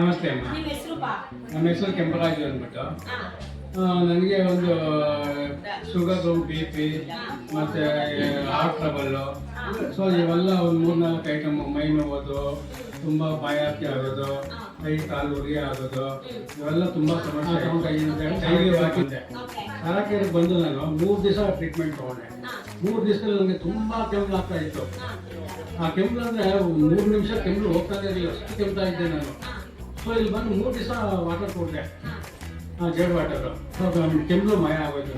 ನಮಸ್ತೆ ಅಮ್ಮ. ನಮ್ಮ ಹೆಸರು ಕೆಂಪರಾಜು ಅಂದ್ಬಿಟ್ಟು. ನನಗೆ ಒಂದು ಶುಗರು, BP ಮತ್ತು ಹಾರ್ಟ್ ಟ್ರಬಲ್ಲು. ಸೊ ಇವೆಲ್ಲ ಒಂದು 3-4 ಐಟಮ್. ಮೈ ನೋವುದು, ತುಂಬ ಬಾಯಾರಿಕೆ ಆಗೋದು, ಕೈ ಕಾಲು ಉರಿ ಆಗೋದು, ಇವೆಲ್ಲ ತುಂಬ ಸಮಸ್ಯೆ. ಕೈಗೆ ಹಾಕಿದ್ದೆ ಸರಕೇರಿಗೆ ಬಂದು ನಾನು 3 ದಿವಸ ಟ್ರೀಟ್ಮೆಂಟ್ ತೊಗೊಂಡೆ. 3 ದಿವಸದಲ್ಲಿ ನನಗೆ ತುಂಬ ಕೆಮ್ಮು ಆಗ್ತಾ ಇತ್ತು. ಆ ಕೆಮ್ಮು ಅಂದರೆ 3 ನಿಮಿಷ ಕೆಮ್ಮು ಹೋಗ್ತಾನೆ ಇರಲಿಲ್ಲ, ಅಷ್ಟು ಕೆಮ್ತಾ ಇದ್ದೆ ನಾನು. ಸೊ ಇಲ್ಲಿ ಬಂದು 3 ದಿವಸ ವಾಟರ್ ಕೊಟ್ಟೆ, ಜೇಡ್ ವಾಟರು. ಕೆಮ್ಮು ಮಯ ಆಗೋಯ್ತು.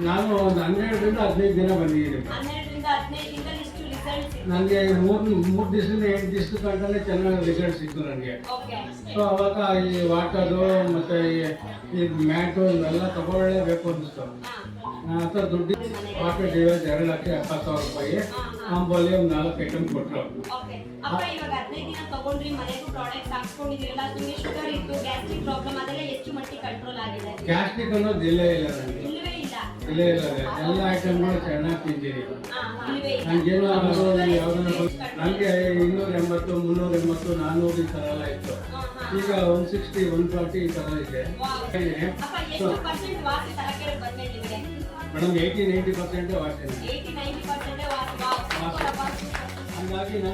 ನಾನು ಒಂದು 12ರಿಂದ 15 ದಿನ ಬಂದಿದ್ದೀನಿ. ನನಗೆ 3 ದಿವಸದಿಂದ 8 ದಿವಸದ ಗಂಟಲೇ ಚೆನ್ನಾಗಿ ರಿಸಲ್ಟ್ ಸಿಕ್ತು ನನಗೆ. ಸೊ ಅವಾಗ ಈ ವಾಟರು ಮತ್ತು ಈ ಮ್ಯಾಟು ಇವೆಲ್ಲ ತಗೊಳ್ಳೇಬೇಕು ಅನ್ನಿಸ್ತು. ನನ್ನ ಹತ್ರ ದುಡ್ಡು ವಾಟರ್ ಡಿವೈಸ್ 2,70,000 ರೂಪಾಯಿ. ಆಂಬೋಲಿ ಒಂದು 4 ಐಟಮ್ ಕೊಟ್ಟರು. ಗ್ಯಾಸ್ಟ್ರಿಕ್ ಅನ್ನೋದು ಇಲ್ಲೇ ಇಲ್ಲ ನನಗೆ, ಇಲ್ಲೇ ಇಲ್ಲ. ಎಲ್ಲ ಐಟಮ್ಗಳು ಚೆನ್ನಾಗಿ ತಿಂತೀನಿ. ನನಗೇನು ಯಾವ್ದನ್ನ ನನಗೆ 280, 380, 400 ಈ ಥರ ಎಲ್ಲ ಇತ್ತು. ಈಗ 160, 140 ಈ ಥರ ಇದೆ. ಮೇಡಮ್ 80-90% ವಾಸನೆ. ಹಾಗಾಗಿ ನಾನು